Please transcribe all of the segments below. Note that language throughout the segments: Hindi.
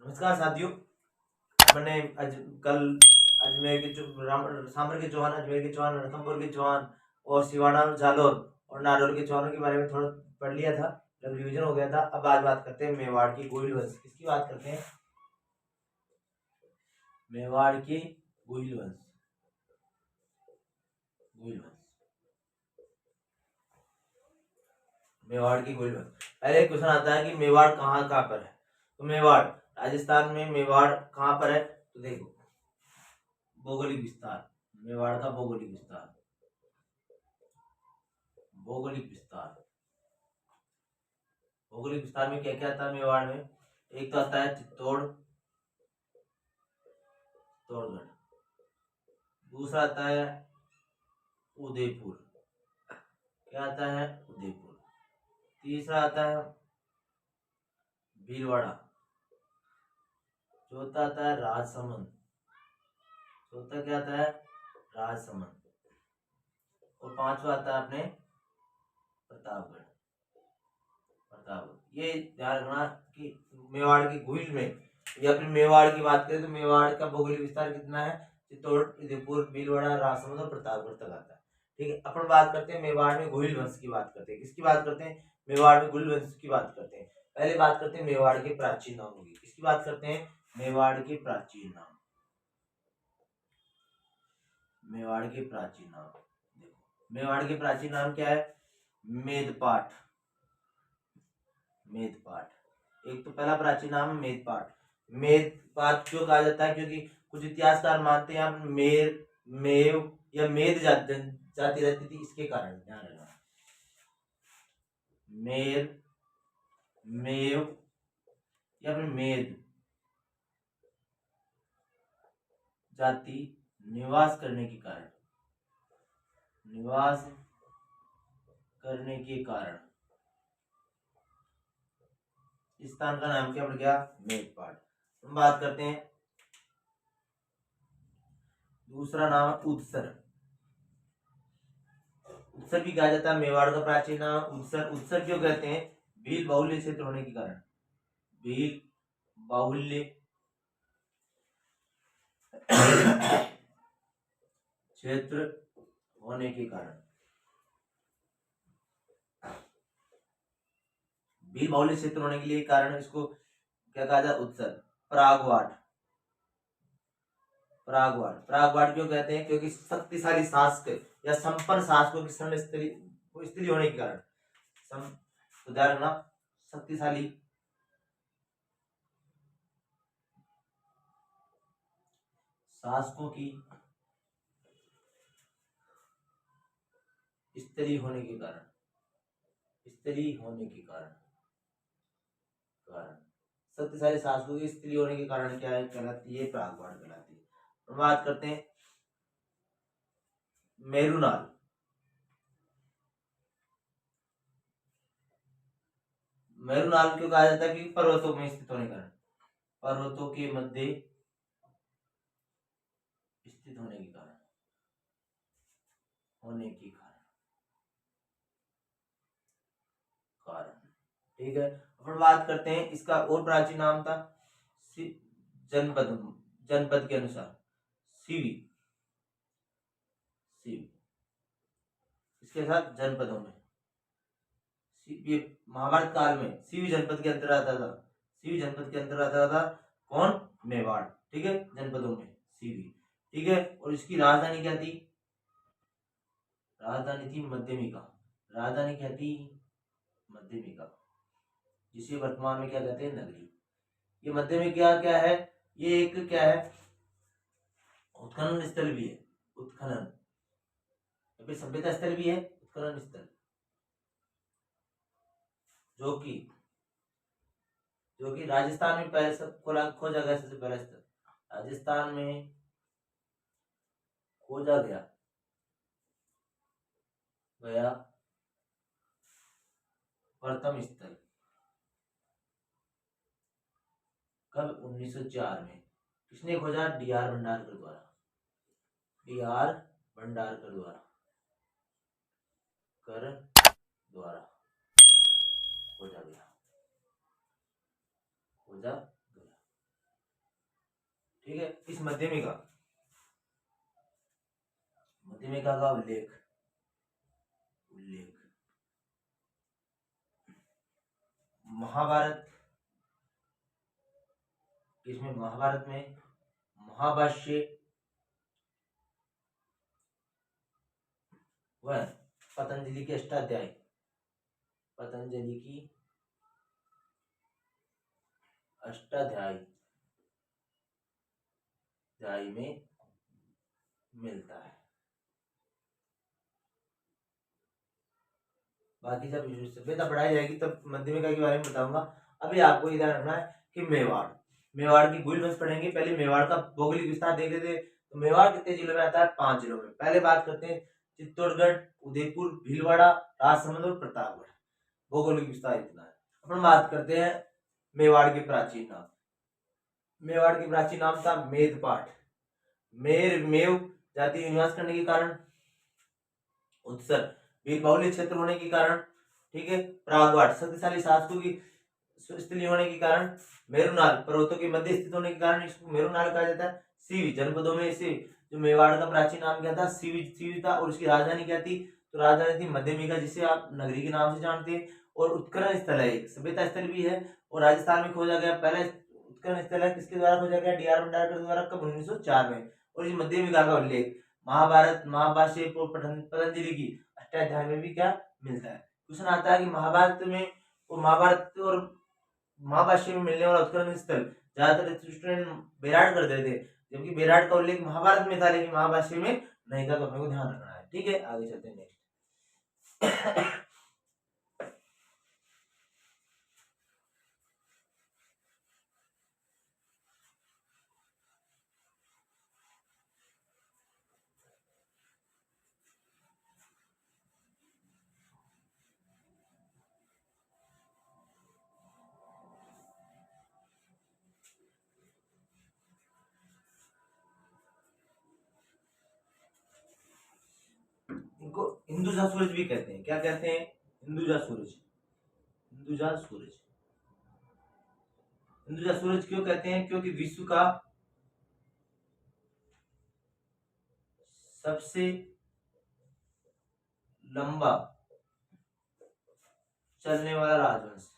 नमस्कार साथियों। मैंने कल अजमेर के सांभर के चौहान, अजमेर के चौहान, रणथंभौर के चौहान और सिवाना जालौर और नारौल के चौहानों के बारे में थोड़ा पढ़ लिया था, जब रिवीजन हो गया था। अब आज बात करते हैं मेवाड़ की गोइल वंश। किसकी बात करते हैं? मेवाड़ के गोइल वंश। गोइल वंश, मेवाड़ की गोइल वंश। पहले क्वेश्चन आता है कि मेवाड़ कहाँ कहाँ पर है। तो मेवाड़ राजस्थान में, मेवाड़ कहाँ पर है? तो देखो, भौगोलिक विस्तार, मेवाड़ का भौगोलिक विस्तार, भौगोलिक विस्तार, भौगोलिक विस्तार में क्या क्या आता है मेवाड़ में? एक तो आता है चित्तौड़गढ़, दूसरा आता है उदयपुर, क्या आता है? उदयपुर। तीसरा आता है भीलवाड़ा, चौथा आता है राजसमंद, चौथा क्या आता है? राजसमंद। और पांचवा आता है अपने प्रतापगढ़। प्रतापगढ़, ये ध्यान रखना कि मेवाड़ की भूल में, या फिर मेवाड़ की बात करें तो मेवाड़ का भौगोलिक विस्तार कितना है? चित्तौड़, उदयपुर, भीलवाड़ा, राजसमंद और प्रतापगढ़ तक आता है। ठीक है, अपन बात करते हैं मेवाड़ में गोहिल वंश की बात करते हैं। किसकी बात करते हैं? मेवाड़ में गोहिल वंश की बात करते हैं। पहले बात करते हैं मेवाड़ के प्राचीन नामों की। किसकी बात करते हैं? मेवाड़ के प्राचीन नाम। मेवाड़ के प्राचीन नाम देखो, मेवाड़ के प्राचीन नाम क्या है? मेदपाट, मेदपाट। एक तो पहला प्राचीन नाम है मेदपाट। मेदपाट क्यों कहा जाता है? क्योंकि कुछ इतिहासकार मानते हैं मेर, मेव या मेद जाति रहती थी, इसके कारण। ध्यान रखना, मेर, मेव या फिर मेद जाति निवास करने के कारण, निवास करने के कारण इस स्थान का नाम क्या पड़ गया? मेदपाट। हम बात करते हैं दूसरा नाम उदसर। उदसर भी कहा जाता है मेवाड़ का प्राचीन नाम उदसर। उदसर क्यों कहते हैं? भील बाहुल्य क्षेत्र होने के कारण, भील बाहुल्य क्षेत्र होने के कारण, भील बाहुल्य क्षेत्र होने के लिए कारण इसको क्या कहा जाता है? उत्सर। परागवाट, परागवाट, परागवाट क्यों कहते हैं? क्योंकि शक्तिशाली शासक या संपन्न शासकों की स्त्री होने के कारण, उदाहरण शक्तिशाली शासकों की स्त्री होने के कारण, स्त्री होने के कारण, शक्तिशाली शासकों की स्त्री होने के कारण क्या है? कहलाती है परागवाट कहलाती है। बात करते हैं मेरुनाल। मेरुनाल क्यों कहा जाता है? कि पर्वतों में स्थित होने के कारण, पर्वतों के मध्य स्थित होने के कारण, होने के कारण। ठीक है, अपन बात करते हैं इसका और प्राचीन नाम था जनपद, जनपद के अनुसार सीवी, सीवी। इसके साथ जनपदों में ये महाभारत काल में सीवी जनपद के अंतर आता था, सीवी जनपद के अंतर आता था कौन? मेवाड़। ठीक है, जनपदों में सीवी। ठीक है, और इसकी राजधानी क्या थी? राजधानी थी मध्यमिका। राजधानी क्या थी? मध्यमिका, जिसे वर्तमान में क्या कहते हैं? नगरी। ये मध्यमिका क्या है? ये एक क्या है? उत्खनन स्थल भी है, उत्खनन, सभ्यता स्थल भी है, उत्खनन स्थल, जो कि राजस्थान में पहले सब खोजा गया। सबसे पहला स्थल राजस्थान में खोजा गया प्रथम स्थल कब? 1904 में। किसने खोजा? डी.आर. भंडारकर द्वारा, डी.आर. भंडारकर द्वारा, खोजा गया, खोजा गया। ठीक है। इस मध्यमिका का उल्लेख महाभारत, इसमें महाभारत में महाभाष्य व पतंजलि के अष्टाध्यायी में मिलता है। बाकी जब सभ्यता पढ़ाई जाएगी तब मध्यमिका के बारे में बताऊंगा। अभी आपको ये ध्यान रखना है कि मेवाड़ की गुइल वंश पढ़ेंगे। पहले मेवाड़ का भौगोलिक विस्तार देख लेते। तो मेवाड़ कितने जिलों में आता है? 5 जिलों में। पहले बात करते हैं चित्तौड़गढ़, उदयपुर, भीलवाड़ा, राजसमंद और प्रतापगढ़। भौगोलिक विस्तार इतना है। अपन बात करते हैं मेवाड़ के प्राचीन नाम। मेवाड़ के प्राचीन नाम था मेदपाट। मेव जाति निवास करने के कारण, उत्सर बहुल्य क्षेत्र होने के कारण, ठीक है, प्रागवाट शक्तिशाली शासकों की स्थली होने के कारण, मेरुनाल पर्वतों के मध्य स्थित होने के कारण इसको मेरुनाल कहा जाता है। सीवी जनपदों में से जो मेवाड़ का प्राचीन नाम क्या था? सीवी था। और उसकी राजधानी क्या थी? तो राजधानी थी मध्यमिका, जिसे आप नगरी के नाम से जानते हैं। और उत्खनन स्थल है, एक सभ्यता स्थल भी है। और राजस्थान में खोजा गया पहला उत्खनन स्थल है। किसके द्वारा खोजा गया? डी.आर. भंडारकर द्वारा। कब? 1904 में। और इस मध्यमिका का उल्लेख महाभारत, महाभाष्य, पतंजलि की अष्टाध्याय में भी क्या मिलता है। क्वेश्चन आता है कि महाभारत और महाभाष्य में मिलने वाला उत्खनन स्थल ज्यादातर स्टूडेंट बेराट कर देते, जबकि बेराट का उल्लेख महाभारत में था लेकिन महाभाष्य में नहीं था। तो अपने को ध्यान रखना है। ठीक है, आगे चलते हैं नेक्स्ट। इनको हिंदुजा सूरज भी कहते हैं। क्या कहते हैं? हिंदुजा सूरज। हिंदुजा सूरज क्यों कहते हैं? क्योंकि विश्व का सबसे लंबा चलने वाला राजवंश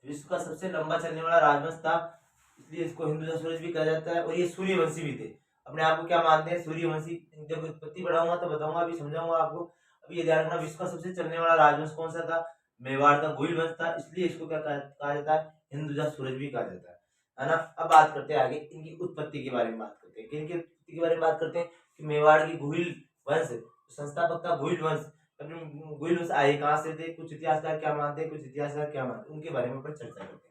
विश्व का सबसे लंबा चलने वाला राजवंश था, इसलिए इसको हिंदुजा सूरज भी कहा जाता है। और ये सूर्यवंशी भी थे। अपने आप को क्या मानते हैं? सूर्यवंशी। जब उत्पत्ति पढ़ाऊंगा तो बताऊंगा, अभी समझाऊंगा आपको। अभी ये ध्यान रखना, विश्व का सबसे चलने वाला राजवंश कौन सा था? मेवाड़ का गुइल वंश था, इसलिए इसको क्या कहा जाता है? हिंदुजा सूरज भी कहा जाता है ना। अब बात करते हैं आगे इनकी उत्पत्ति के बारे में। बात करते हैं इनकी उत्पत्ति के बारे में। बात करते हैं कि मेवाड़ की गुइल वंश संस्थापक था गुइल वंश। गुइल वंश आए कहां से थे? कुछ इतिहासकार क्या मानते हैं, कुछ इतिहासकार क्या मानते हैं, उनके बारे में अपन चर्चा करते हैं।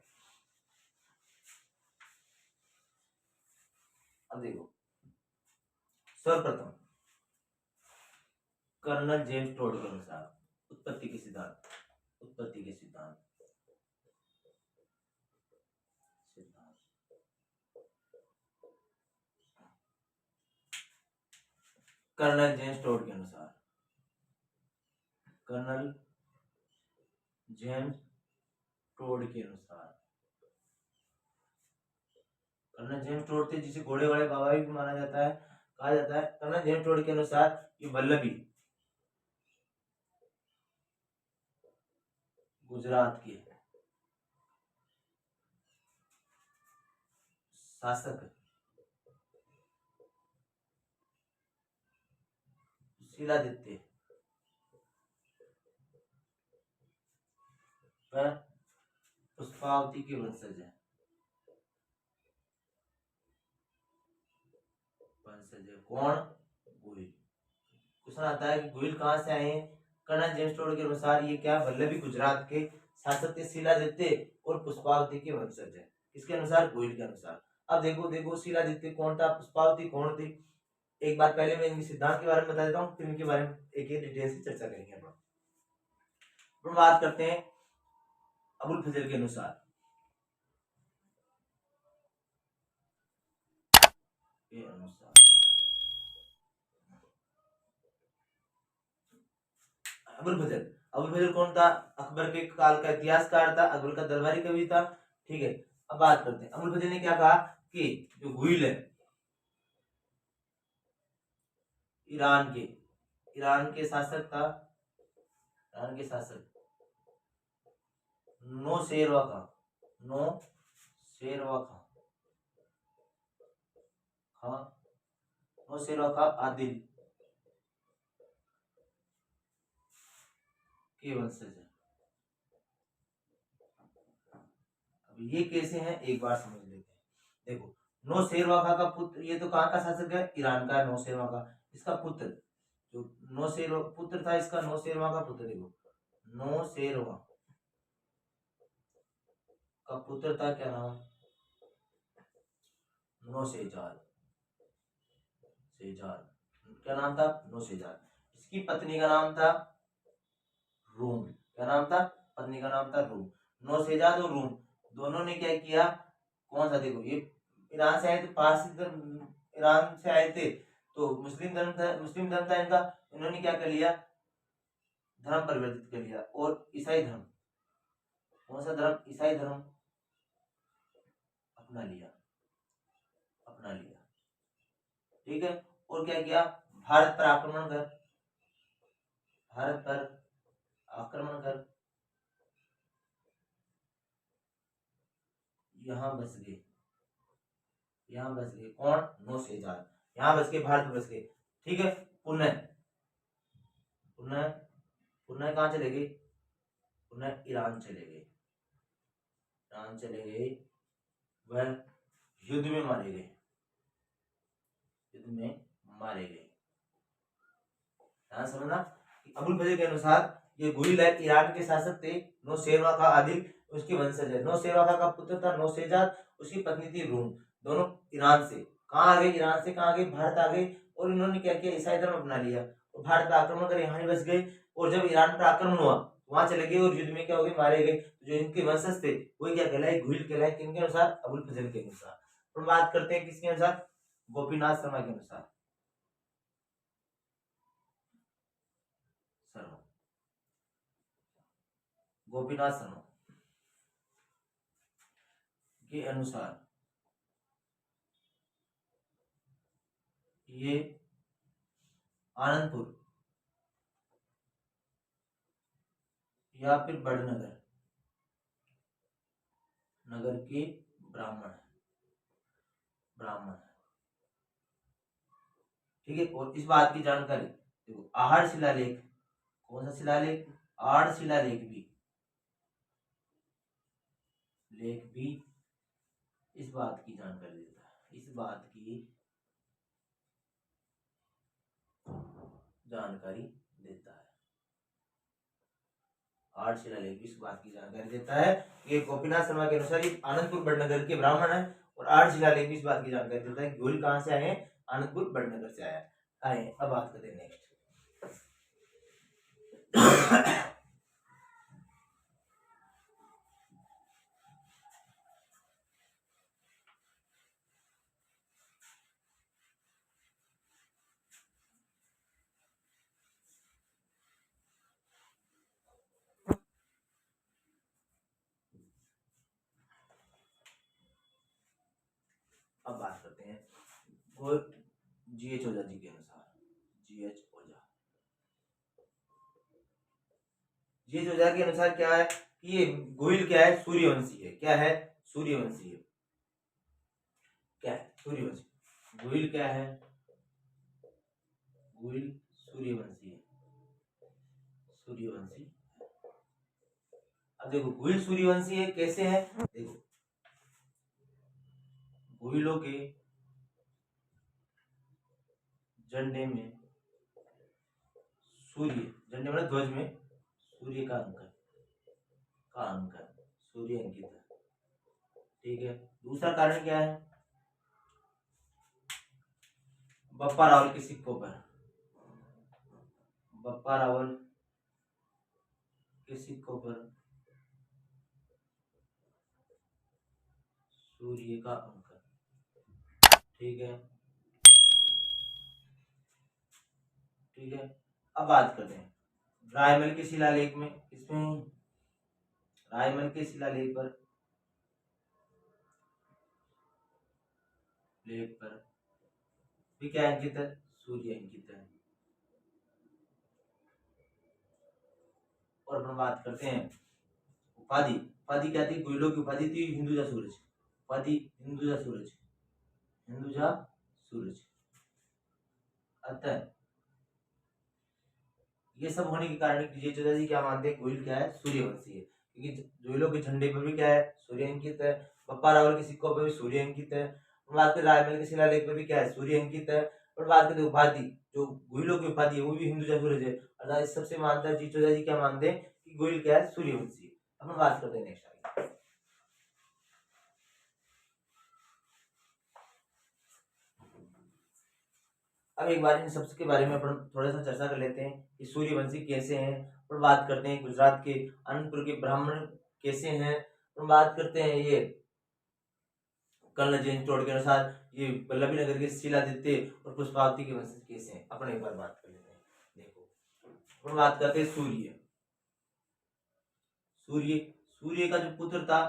अब देखो, सर्वप्रथम कर्नल जेम्स टोड के अनुसार उत्पत्ति के सिद्धांत कर्नल जेम्स टोड के अनुसार कर्नल जेम्स टोड थे, जिसे घोड़े वाले बाबा भी माना जाता है, कहा जाता है। कर्नल जेम्स टोड के अनुसार ये वल्लभी गुजरात के शासक शिलादित्य पुष्पावती के वंशज है। कौन? गुइल। क्वेश्चन आता है कि गुइल कहां से आए हैं? कर्नल जेम्स टोड के अनुसार ये क्या? वल्लभी गुजरात के शासक थे शिलादित्य और पुष्पावती के वंशज है। इसके अनुसार, गुइल के अनुसार। अब देखो शिलादित्य कौन था, पुष्पावती कौन थी। एक बार पहले मैं इनके सिद्धांत के बारे में बता देता हूँ, फिर इनके बारे में एक डिटेल से चर्चा करेंगे। हम बात करते हैं अबुल फजल के अनुसार। अबुल फजल, अबुल फजल कौन था? अकबर के काल का इतिहासकार था, अकबर का दरबारी कवि था। ठीक है, अब बात करते हैं अबुल फजल ने क्या कहा कि जो गुइल है ईरान के शासक था, ईरान के शासक नौशेरवा खा आदिल के वंशज है। अब ये कैसे हैं एक बार समझ लेते हैं। देखो, नौशेरवा खा का पुत्र, ये तो कहाँ का शासक है? ईरान का नौशेरवा का। इसका पुत्र जो नौशेरवा पुत्र था, इसका नौशेरवा का पुत्र, देखो नौशेरवा का पुत्र था, क्या नाम? नौशेजाद। क्या नाम था? नौशेजाद। इसकी पत्नी का नाम था रूम। क्या नाम था? पत्नी का नाम था रूम। नौशेजाद और रूम दोनों ने क्या किया? कौन सा? देखो, ये ईरान से आए थे, पारसी धर्म ईरान से आए थे, तो मुस्लिम धर्म था इनका। इन्होंने क्या कर लिया? धर्म परिवर्तित कर लिया और ईसाई धर्म, कौन सा धर्म? ईसाई धर्म अपना लिया। ठीक है, और क्या किया? भारत पर आक्रमण कर यहाँ बस गए। कौन? नौशेजाद। यहाँ बस गए, भारत में बस गए। ठीक है, पुनः कहाँ चले गए? पुनः ईरान चले गए। वह युद्ध में मारे गए। ध्यान समझना कि अबुल फजल के अनुसार ये गुइल है, ईरान के शासक थे, नौशेरवा खा आदिल उसकी वंशज है। नौशेरवा खा का पुत्र था नौशेजाद, उसकी पत्नी थी रूम। दोनों ईरान से कहाँ आ गए? भारत आ गए, और इन्होंने क्या किया? ईसाई धर्म अपना लिया और भारत पर आक्रमण कर यहाँ ही बस गए। और जब ईरान पर आक्रमण हुआ, वहां चले गए और युद्ध में क्या हो गए? मारे गए। जो इनके वंशज थे वो क्या कहलाए? गुइल कहलाए। किनके अनुसार? अबुल फजल के अनुसार। और बात करते हैं किसके अनुसार? गोपीनाथ शर्मा के अनुसार। गोपीनाथ शर्मा के अनुसार ये आनंदपुर या फिर बड़नगर नगर के ब्राह्मण है। ठीक है, और इस बात की जानकारी देखो, आहड़ शिलालेख, कौन सा शिलालेख? आहड़ शिलालेख भी इस बात की जानकारी देता है। आहड़ शिलालेख इस बात की जानकारी देता है कि गोपीनाथ शर्मा के अनुसार ये आनंदपुर बड़नगर के ब्राह्मण है। और आहड़ शिलालेख भी इस बात की जानकारी देता है कि गोल कहाँ से आए हैं? आनंदपुर बड़नगर से आए। अब बात करते हैं नेक्स्ट। अब बात करते हैं जीएच ओझा जी के अनुसार। जीएच ओझा के अनुसार क्या है कि ये गोइल क्या है? सूर्यवंशी है। क्या है? सूर्यवंशी है। गोइल क्या है? गोइल सूर्यवंशी है। अब देखो, गोइल सूर्यवंशी है, कैसे है? देखो, गोइलों के झंडे में झंडे में ध्वज में सूर्य का अंकन सूर्य अंकित है। ठीक है, दूसरा कारण क्या है? बप्पा रावल के सिक्कों पर सूर्य का अंकन। ठीक है, अब बात करते हैं रायमल के शिलालेख में, इसमें रायमल के शिलालेख पर भी क्या अंकित है, सूर्य अंकित है। और अपन बात करते हैं उपाधि। उपाधि क्या थी, गुइलों की उपाधि थी हिंदुजा सूरज। उपाधि हिंदुजा सूरज, हिंदुजा सूरज। अतः ये सब होने के कारण विजय चौधरी जी क्या मानते हैं, गोइल क्या है, सूर्यवंशी है, क्योंकि गोइलों के झंडे पर भी क्या है, सूर्य अंकित है। बप्पा रावल के सिक्कों पर भी सूर्य अंकित है। बात करें रायमल के शिलालेख पर भी क्या है, सूर्य अंकित है। और बात करें उपाधि, जो गोइलों की उपाधि है वो भी हिंदुजा सूरज है। अर्थात इस सबसे मानता है विजय चौधरी जी क्या मानते हैं कि गोइल क्या है, सूर्यवंशी है। अब हम बात करते हैं नेक्स्ट आगे। अब एक बार इन सबके बारे में अपन थोड़ा सा चर्चा कर लेते हैं कि सूर्यवंशी कैसे हैं। और बात करते हैं गुजरात के अनंतपुर के ब्राह्मण कैसे हैं। और बात करते हैं ये कर्नल जेम्स टोड के अनुसार ये वल्लभी नगर के शिलादित्य और पुष्पावती के वंशज कैसे हैं। अपन एक बार बात कर लेते हैं। देखो अपन बात करते हैं सूर्य। सूर्य सूर्य का जो पुत्र था,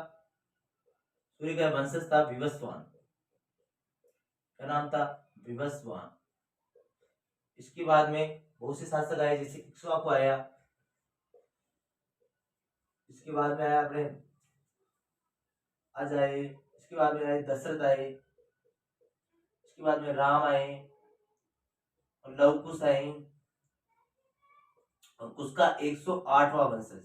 सूर्य का वंशज था विवस्वान। क्या नाम था, विवस्वान। इसके बाद में बहुत से शासक आए, जैसे इक्ष्वाकु आया। इसके बाद में आया अपने आज आए। इसके बाद में आए दशरथ आए। इसके बाद में राम आए और लव कुश आए। और कुश का 108वां वंशज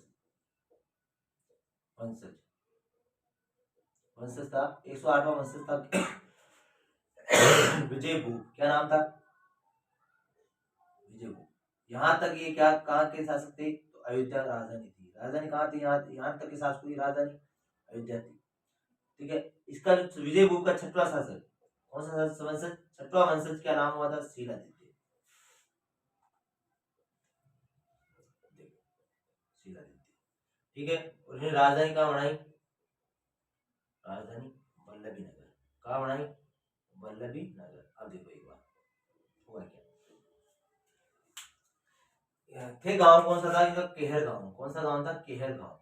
था, 108वां वंशज था विजयभू। क्या नाम था, विजयभू। यहाँ तक ये क्या, कहाँ के शासक थे, तो अयोध्या राजधानी थी। राजधानी कहाँ थी, यहाँ तक के शासक की राजधानी अयोध्या थी। ठीक है। इसका जो विजयभू का छठवां शासक, कौन सा वंशज, छठवां वंशज, क्या नाम हुआ था, शिलादित्य। ठीक है। और इन्हें राजधानी कहाँ बनाई, राजधानी वल्लभी नगर। कहाँ बनाई, वल्लभी नगर। अब देखो एक बार हुआ क्या थे। गांव कौन सा था, इनका केहर गांव। कौन सा गांव था, केहर गांव।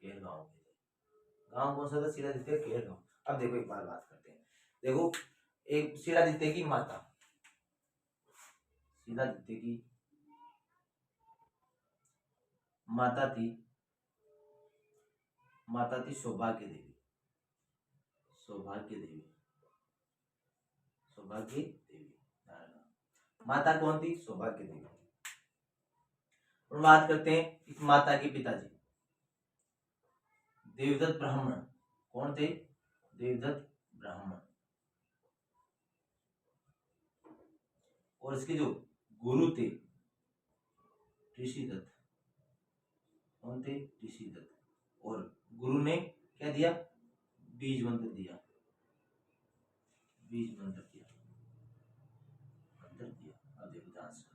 केहर गांव, गांव कौन सा था, शिलादित्य केहर गांव। अब देखो एक बार बात करते हैं। देखो एक शिलादित्य की माता, शिलादित्य की माता थी सौभाग्य देवी। सौभाग्य देवी, सौभाग्य देवी माता कौन थी, सौभाग्य देवी। और बात करते हैं इस माता के पिताजी, देवदत्त ब्राह्मण। कौन थे, देवदत्त ब्राह्मण। और इसके जो गुरु थे, ऋषिदत्त। कौन थे, ऋषिदत्त। और गुरु ने क्या दिया, बीज मंत्र दिया। बीज मंत्र दिया, मंत्र दिया। अब देखो ध्यान से,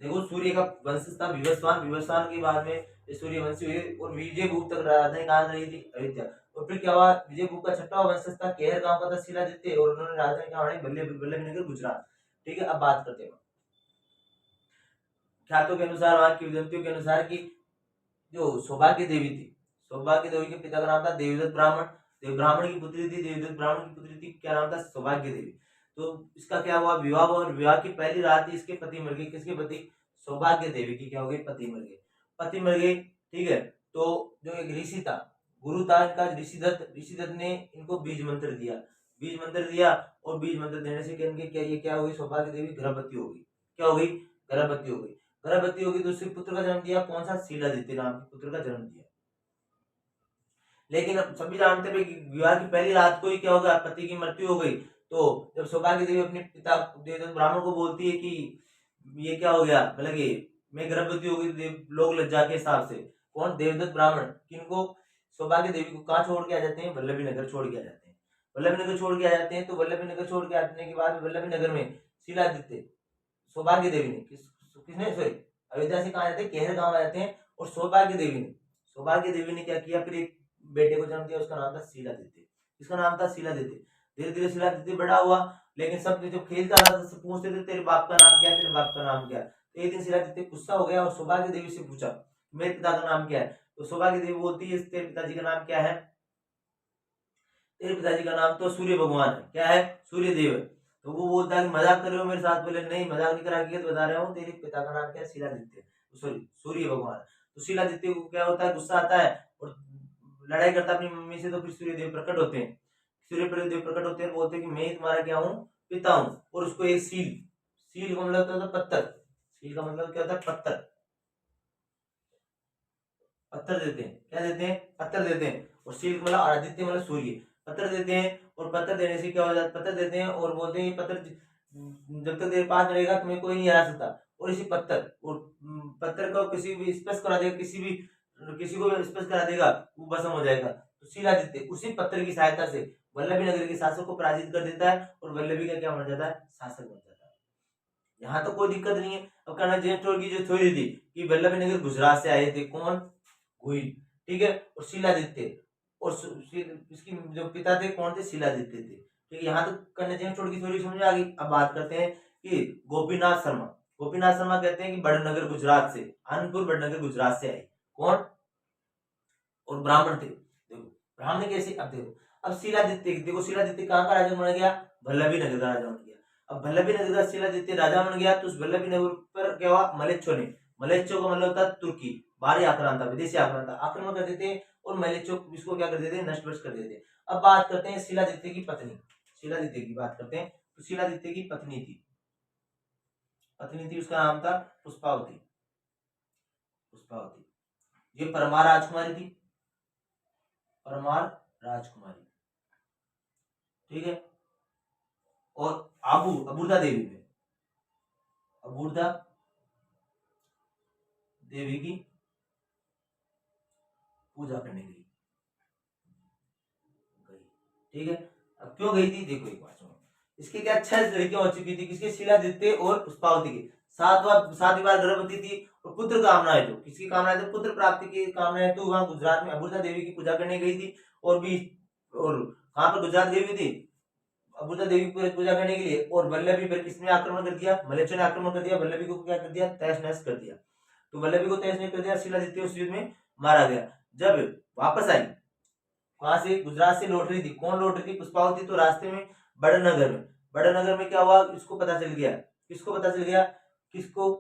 देखो सूर्य का वंशज था विवस्वान। विवस्वान के बाद में सूर्यवंशी हुए और विजयभूप तक राजधानी कहाँ रही थी, अयोध्या। और फिर क्या हुआ, विजयभूप का छठा वंशज था केहर गांव का था शिलादित्य, और उन्होंने राजधानी कहाँ बनाई, वल्लभी नगर, गुजरात। ठीक है। अब बात करते हैं ख्यातों के अनुसार, वहां की विदंतियों के अनुसार की जो सौभाग्य देवी थी, सौभाग्य देवी के पिता का नाम था देवदत्त ब्राह्मण। देव ब्राह्मण की पुत्री थी, देवदत्त ब्राह्मण की पुत्री थी, क्या नाम था, सौभाग्य देवी। तो इसका क्या हुआ, विवाह हुआ। और विवाह की पहली रात ही इसके पति मर गए। किसके पति, सौभाग्य देवी की क्या हो गई, पति मर गए। पति मर गए। ठीक है। तो जो एक ऋषि था, गुरु था इनका ऋषिदत्त, ऋषिदत्त ने इनको बीज मंत्र दिया। बीज मंत्र दिया, और बीज मंत्र देने से क्या ये क्या हो गई, सौभाग्य देवी गर्भवती हो गई। क्या हो गई, गर्भवती हो गई। गर्भवती होगी तो उसके पुत्र का जन्म दिया। कौन सा, शिलादित्य नाम के पुत्र का जन्म दिया। लेकिन अब सभी जानते हैं कि विवाह की पहली रात को ही क्या हो गया, पति की मृत्यु हो गई। तो जब सौभाग्य देवी अपने पिता देवदत्त ब्राह्मण को बोलती है कि ये क्या हो गया, मतलब कि मैं गर्भवती हो गई, लोग लज्जा के हिसाब से, कौन, देवदत्त ब्राह्मण, किनको, सौभाग्य देवी को कहाँ छोड़ के आ जाते हैं, वल्लभी नगर छोड़ के आ जाते हैं। वल्लभी नगर छोड़ के आ जाते हैं। तो वल्लभी नगर छोड़ के आने के बाद वल्लभी नगर में शिलादित्य, सौभाग्य देवी ने किसने, सॉरी, अयोध्या से कहा जाते हैं, केहर गांव आ जाते हैं। और सौभाग्य देवी ने क्या किया, फिर एक बेटे को जन्म दिया। उसका नाम था शिलादित्य। इसका नाम था शिलादित्य। धीरे धीरे शिलादित्य बड़ा हुआ। लेकिन सब जब खेलता था तो पूछते थे तेरे बाप का नाम क्या, तेरे बाप का नाम क्या। तो एक दिन शिलादित्य गुस्सा हो गया और सौभाग्य देवी से पूछा मेरे पिता का नाम क्या है। तो सौभाग्य देवी बोलती है तेरे पिताजी का नाम क्या है, तेरे पिताजी का नाम तो सूर्य भगवान है, क्या है, सूर्य देव है। तो वो बोलता है मजाक कर रहे हो मेरे साथ, बोले नहीं मजाक नहीं करा के तो बता रहा हूँ, तेरे पिता का नाम क्या है, शिलादित्य, सॉरी सूर्य भगवान। तो शिलादित्य को क्या होता है, गुस्सा आता है और लड़ाई करता है अपनी मम्मी से। तो फिर सूर्य देव प्रकट होते हैं, सूर्य देव प्रकट होते हैं, बोलते हैं कि मैं तुम्हारा क्या हूँ, पिता हूँ। और उसको एक सील, सील का मतलब होता है पत्थर, सील का मतलब क्या होता है, पत्थर, पत्थर देते हैं, क्या देते हैं, पत्थर देते हैं। और सील मतलब आदित्य मतलब सूर्य, पत्थर देते हैं। और पत्थर देने से क्या हो जाता है, पत्थर देते हैं और बोलते हैं पत्थर जब तक तेरे पास रहेगा तुम्हें कोई नहीं हरा सकता। और इसी पत्थर और पत्थर को किसी भी स्पर्श करा देगा, किसी को भी स्पर्श करा देगा वो भस्म हो जाएगा। तो शिलादित्य उसी पत्थर की सहायता से वल्लभी नगर के शासक को पराजित कर देता है और वल्लभी का क्या बन जाता है, शासक बन जाता है। यहाँ तो कोई दिक्कत नहीं है। अब कर्नल जेम्स टोल की जो थ्योरी थी कि वल्लभी नगर गुजरात से आए थे, कौन, हुई, ठीक है, और शिलादित्य और इसकी जो पिता थे कौन थे, शिलादित्य थे। ठीक है, यहाँ तो कर्नल जेम्स टोल की थ्योरी समझ में आ गई। अब बात करते हैं कि गोपीनाथ शर्मा, गोपीनाथ शर्मा कहते हैं कि बड़नगर गुजरात से, आनंदपुर बड़नगर गुजरात से आए, कौन, और ब्राह्मण थे। देखो ब्राह्मण कैसे, अब देखो, अब शिलादित्य देखो, शिलादित्य कहाँ का राजा बन गया, वल्लभी नगर का राजा बन गया। अब वल्लभी नगर का शिलादित्य राजा बन गया तो उस वल्लभी नगर पर क्या हुआ, मलेच्छों ने, मलेच्छों का मतलब होता है तुर्की, बाहरी आक्रांता, विदेशी आक्रांता, आक्रमण कर देते और मलेच्छों इसको क्या कर देते, नष्ट भ्रष्ट कर देते। अब बात करते हैं शिलादित्य की पत्नी, शिलादित्य की बात करते हैं। तो शिलादित्य की पत्नी थी, पत्नी थी, उसका नाम था पुष्पावती, पुष्पावती। ये परमार राजकुमारी थी, परमार राजकुमारी, ठीक है। और अबूर्दा देवी में, अबूर्दा देवी की पूजा करने गई, ठीक है। अब क्यों गई थी, देखो एक बात सुनो, इसके क्या 6 लड़कियां हो चुकी थी, किसके, शिलादित्य और पुष्पावती की। सातवीं बार गर्भवती थी और पुत्र कामना है, तो किसकी कामना है, तो पुत्र प्राप्ति की कामना है। तो वहां गुजरात में अबूर्दा देवी की पूजा करने गई थी। और भी, और कहाँ पर गुजरात गई हुई थी, अबूर्दा देवी की पूजा करने के लिए। और वल्लभी पर किसने आक्रमण कर दिया, मलेच्छों ने आक्रमण कर दिया, वल्लभी को क्या कर दिया, तहस नहस कर दिया। तो वल्लभी को तहस नहस कर दिया, शिलादित्य उस युद्ध में मारा गया। जब वापस आई, वहां से गुजरात से लौट रही थी, कौन लौट रही थी, पुष्पावती। तो रास्ते में बड़नगर में, बड़नगर में क्या हुआ, इसको पता चल गया, किसको पता चल गया, किसको,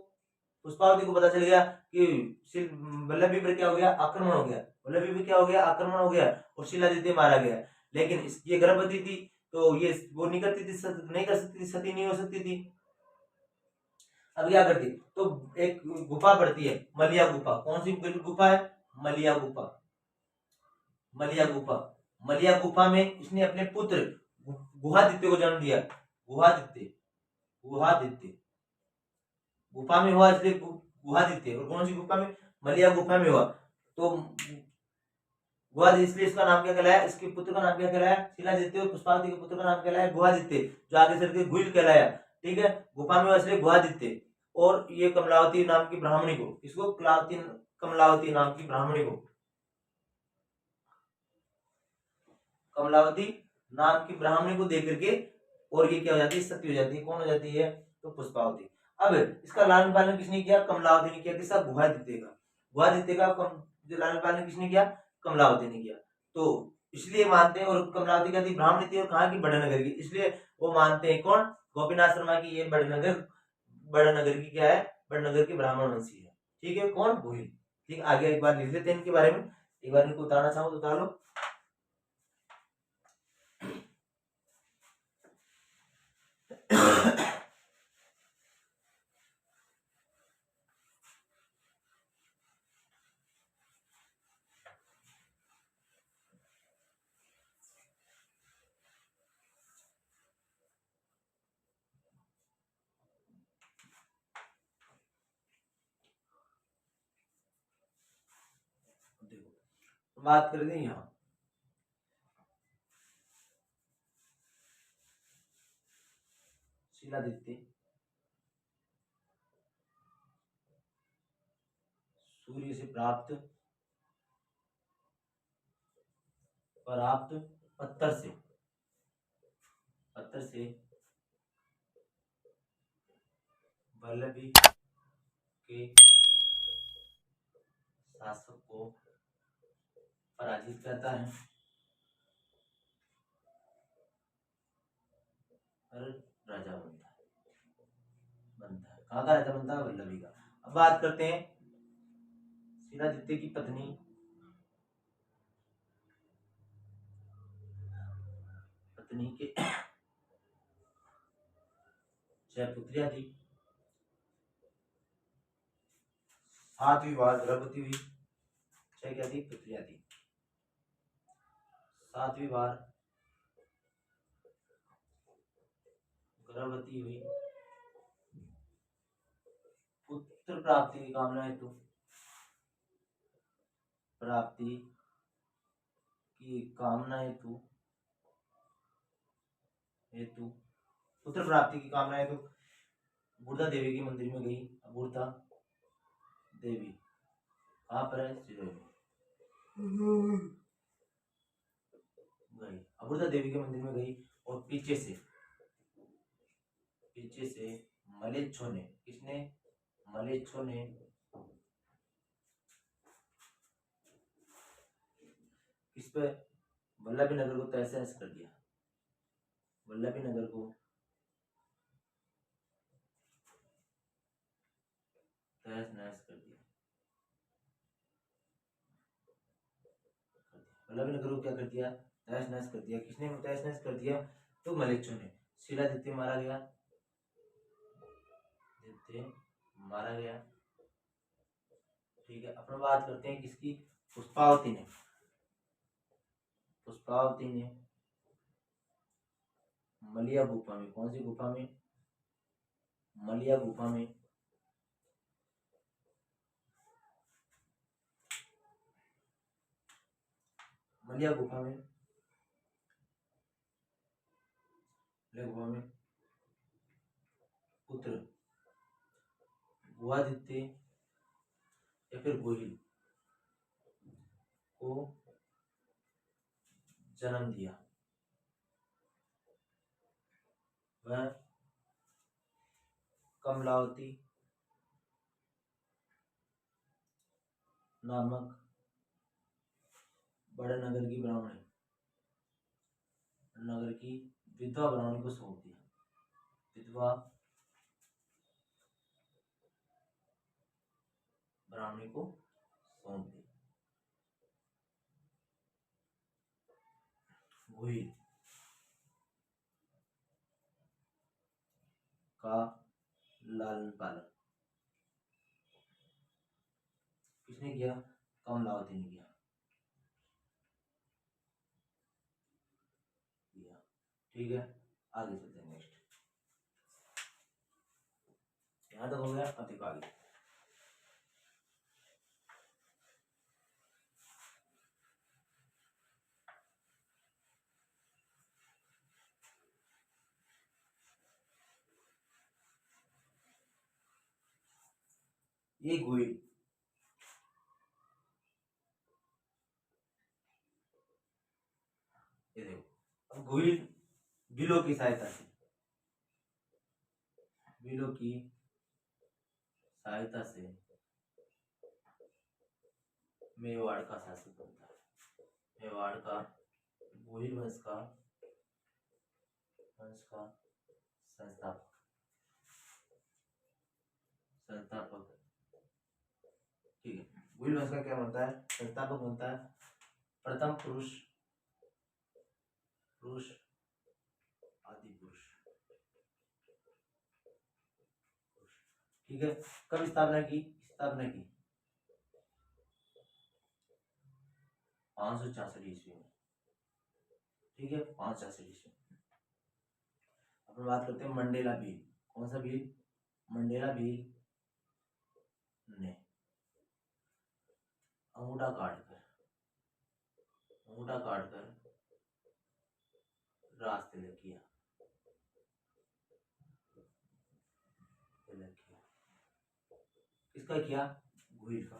पुष्पावती को पता चल गया कि वल्लभी पर क्या हो गया, आक्रमण हो गया, वल्लभी पर क्या हो गया, आक्रमण हो गया और शिलादित्य मारा गया। लेकिन ये गर्भवती थी तो ये वो नहीं करती थी, नहीं कर सकती थी, सती नहीं हो सकती थी। अब क्या करती, तो एक गुफा पड़ती है, मलिया गुफा, कौन सी गुफा है, मलिया गुफा, मलिया गुफा, मलिया गुफा में इसने अपने पुत्र गुहादित्य को जन्म दिया, गुहादित्य, गुहादित्य गुफा में हुआ इसलिए गुहादित्य। और कौन सी गुफा में, मलिया गुफा में हुआ। तो गुहादित्य, इसलिए इसका नाम क्या कहलाया, इसके पुत्र का नाम क्या कहलाया, शिलादित्य। और पुष्पावती के पुत्र का नाम कहलाया गुहादित्य, जो आगे चल के गुहिल कहलाया, ठीक है। गुफा में हुआ इसलिए गुहादित्य। और ये कमलावती नाम की ब्राह्मणी को, इसको कमलावती नाम की ब्राह्मणी को, कमलावती नाम की ब्राह्मणी को देख करके और ये क्या हो जाती है, सती हो जाती है, कौन हो जाती है, तो पुष्पावती। अब इसका लालन पालन किसने किया, कमलावती ने किया, किसका, गुहादित्य का, गुहादित्य का जो लालन पालन किसने किया, कमलावती ने किया। तो इसलिए मानते हैं, और कमलावती का थी, ब्राह्मणी थी और कहाँ की, बड़नगर की, इसलिए वो मानते हैं कौन, गोपीनाथ शर्मा की, ये बड़नगर की क्या है, बड़नगर की ब्राह्मण वंशी है, ठीक है, कौन, गोहिल। ठीक, आगे एक बार लिख लेते हैं इनके बारे में, एक बार इनको उतारना चाहो तो उतार लो। देखो बात कर दें यहाँ, शिलादित्य, सूर्य से प्राप्त, पत्थर से, पत्थर से वल्लभी के शासक को पराजित करता है और राजा बनता है। कहाँ का राजा बनता है? वल्लभी का। अब बात करते हैं शिलादित्य की पत्नी के 6 पुत्रियां थी। 7वीं बार गर्भवती हुई। 6 क्या थी? पुत्रियां थी। 7वीं बार गर्भवती हुई। पुत्र प्राप्ति की कामना हेतु पुत्र प्राप्ति की कामना हेतु अपूर्ता देवी के मंदिर में गई। अपूर्ता देवी कहाँ पर है? सिरोही में गई। अपूर्ता देवी के मंदिर में गई और पीछे से मलेच्छों ने, किसने? मलेच्छों ने किस पे? वल्लभी नगर को तहस नहस कर दिया। वल्लभी नगर को तहस नहस कर दिया। वल्लभी नगर को क्या कर दिया? तहस नहस कर दिया। किसने तहस नहस कर दिया? तो मलेच्छों ने। शिलादित्य मारा गया। ठीक है। अपन बात करते हैं किसकी? पुष्पावती ने मलिया गुफा में, कौन सी गुफा में? मलिया गुफा में पुत्र भुआदित्य या फिर गोहिल को जन्म दिया। वह कमलावती नामक बड़े नगर की विधवा ब्राह्मणी को सौंप दिया। विधवा ब्राह्मणी को सौंप दिया। गोहिल का लालन पालन किसने किया? कमलावती ने किया। ठीक है, आगे चलते हैं। नेक्स्ट यहाँ तक हो गया। अब देखो आगे। ये गोहिल ये देखो। अब गोहिल बिलों की सहायता से मेवाड़ का शासक बनता है। मेवाड़ का गोहिल वंश का संस्थापक। ठीक है, गोहिल वंश का क्या बनता है? संस्थापक बनता है। प्रथम पुरुष आदि पुरुष। ठीक है। कब स्थापना की? 566 ईस्वी में। ठीक है, 566 ईस्वी। अपन बात करते हैं मंडेला भील। कौन सा भील? मंडेला भील ने अंगूठा काटकर राज तिलक किया। किसका किया? गोहिल का।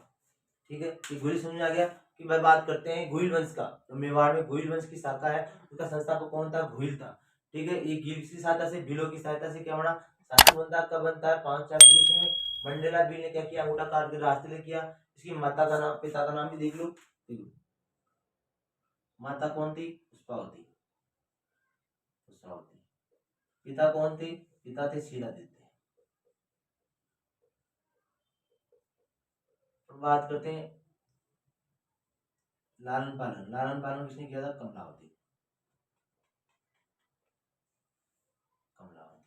ठीक है, ये गोहिल समझ आ गया कि भाई बात करते हैं गोहिल वंश का। तो मेवाड़ में गोहिल वंश की शाखा है, उसका संस्थापक कौन था? गोहिल था। ठीक है, ये गिल की सहायता से, भीलों की सहायता से क्या बना? शासक बनता। कब बनता है? 566 ईस्वी में। मंडेला बिल ने क्या किया, अंगूठा काट के रास्ते ले किया। इसकी माता का नाम, पिता का नाम भी देख लो, माता कौन थी, पुष्पावती, पुष्पावती। पिता कौन थे, पिता थे शीलादित्य। बात करते हैं लालन पालन, लालन पालन किसने किया था, कमलावती, कमलावती,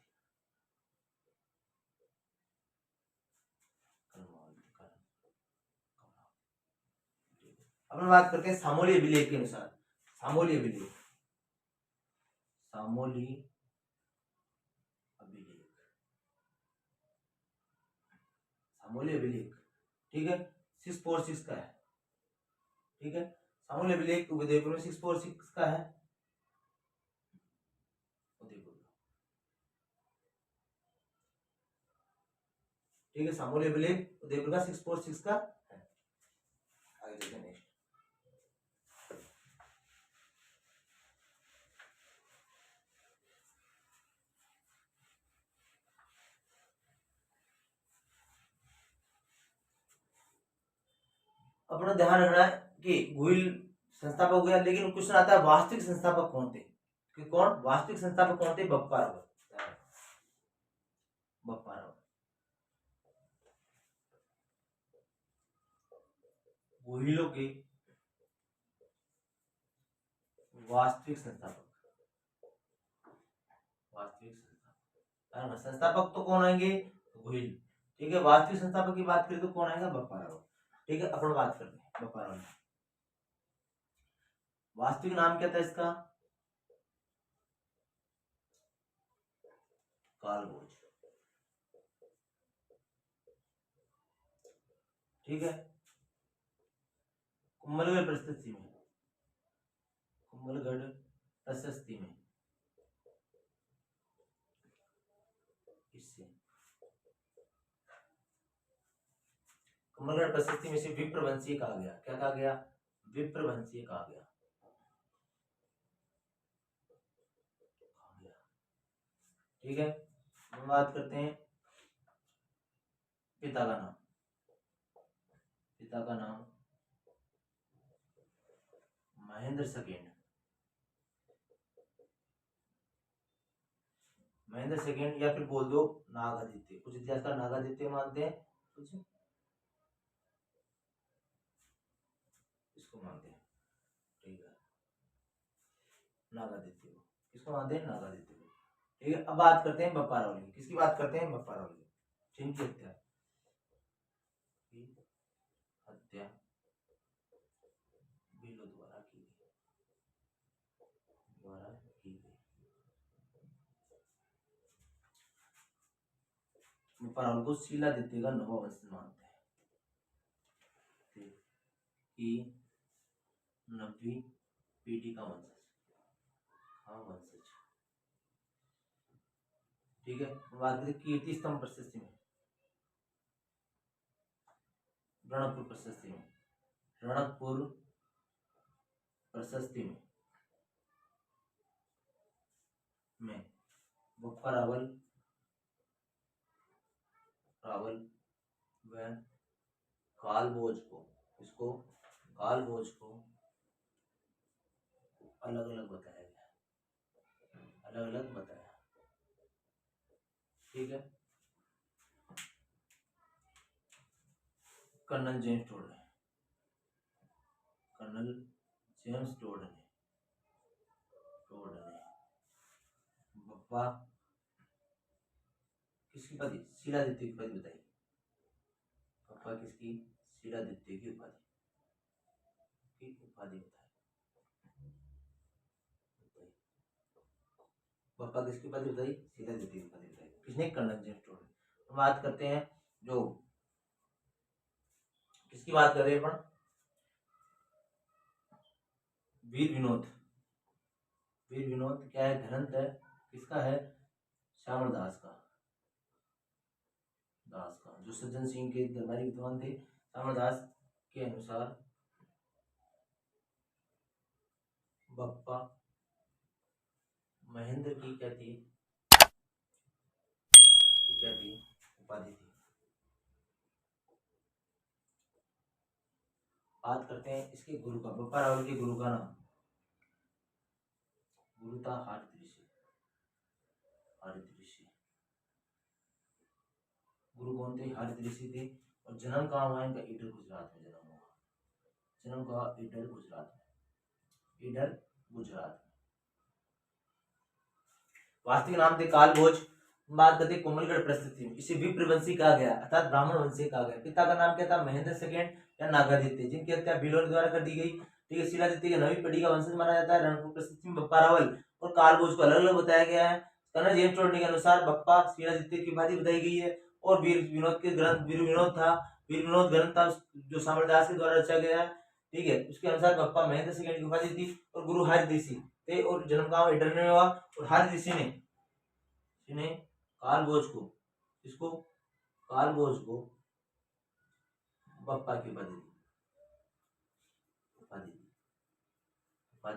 अपन बात करते हैं सामोली अभिलेख के अनुसार, सामोली अभिलेख, सामोली अभिलेख, सामोली अभिलेख, ठीक है, 646 का है, ठीक है। सामोली अभिलेख उदयपुर में 646 का है, उदयपुर, ठीक है। सामोली अभिलेख उदयपुर का 646 का है। आगे देखते हैं नेक्स्ट। अपना ध्यान रखना है कि गोहिल संस्थापक हो गया, लेकिन क्वेश्चन आता है वास्तविक संस्थापक कौन थे, कि कौन वास्तविक संस्थापक कौन थे, बप्पा रावल, बप्पा रावल, गोहिलों के वास्तविक संस्थापक, वास्तविक संस्थापक, संस्थापक तो कौन आएंगे, गोहिल, ठीक है। वास्तविक संस्थापक की बात करें तो कौन आएगा, बप्पा रावल, ठीक है। अपन बात करते हैं बप्पा रावल, वास्तविक नाम क्या था इसका, कालभोज, ठीक है। कुंभलगढ़ प्रशस्ति में, कुंभलगढ़ प्रशस्ति में इससे, कुंभलगढ़ प्रशस्ति में से विप्रवंशीय कहा गया, क्या कहा गया, विप्रवंशीय कहा गया, ठीक है। हम बात करते हैं पिता का नाम, पिता का नाम महेंद्र सेकेंड, महेंद्र सेकेंड, या फिर बोल दो नागादित्य, कुछ इतिहासकार नागादित्य मानते हैं, कुछ इसको मानते हैं, ठीक है, नागादित्य को, किसको मानते हैं, नागादित्य को, ठीक है। अब बात करते हैं बप्पा रावल की, किसकी बात करते हैं, बप्पा रावल की, जिनकी हत्या, हत्या भीलों द्वारा की गई, द्वारा की गई। बप्पा रावल को शीलादित्य का नवा वंश मानते हैं, कि नवी पीढ़ी का वंशज, हाँ वंशज, ठीक है। बात करें कीर्ति स्तंभ प्रशस्ति में, रणकपुर प्रशस्ति में, रणकपुर प्रशस्ति में बप्पा रावल, रावल व कालभोज को, इसको कालभोज को अलग अलग बताया गया, अलग अलग बताया, ठीक है। कर्नल जेम्स टोड ने, कर्नल जेम्स टोड ने, बप्पा किसकी उपाधि, शीलादित्य की उपाधि बताई, बप्पा किसकी, शीलादित्य की उपाधि, की उपाधि बताई, बप्पा किसकी उपाधि बताई, शीलादित्य की उपाधि बताई, किसने, कर्नल जेम्स टोड ने। बात करते हैं जो, किसकी बात कर रहे हैं अपन, वीर विनोद, वीर विनोद क्या है, ग्रंथ है, किसका है, श्यामल दास का, दास का, जो सज्जन सिंह के दरबारी विद्वान थे, श्यामल दास के अनुसार बप्पा महेंद्र की क्या थी, क्या थी, उपाधि थी, बात करते हैं इसके गुरु का, बप्पा रावल के गुरु का नाम, गुरु था हारित ऋषि। हारित ऋषि गुरु कौन थे? हारित ऋषि थे। और जन्म कहाँ हुआ इनका? ईडर गुजरात में जन्म हुआ। जन्म कहाँ? ईडर गुजरात में। ईडर गुजरात में। वास्तविक नाम थे कालभोज। बात करते कोमलगढ़ प्रस्थिति में इसे विप्रवंशी कहा गया अर्थात ब्राह्मण वंशी कहा गया। पिता का नाम क्या था? महेंद्र सेकेंड या नागादित्य, जिनकी हत्या भीलों द्वारा कर दी गई। ठीक है, शिलादित्य की 9वीं पीढ़ी का वंशज माना जाता है। रणपुर प्रस्थिति में बप्पा रावल और कालभोज को अलग अलग बताया गया है। कन्नड़ जेम्स टोडनी के अनुसार बप्पा शिलादित्य की उपाधि बताई गई है। और वीर विनोद के ग्रंथ, वीर विनोद ग्रंथ था जो सामरदास के द्वारा रचा गया है। ठीक है, उसके अनुसार बप्पा महेंद्र सेकेंड की उपाधि थी और गुरु हारित ऋषि थे और जन्म गांव ईडर में हुआ। और हारित ऋषि ने कालभोज को, इसको कालभोज को बप्पा की उपाधि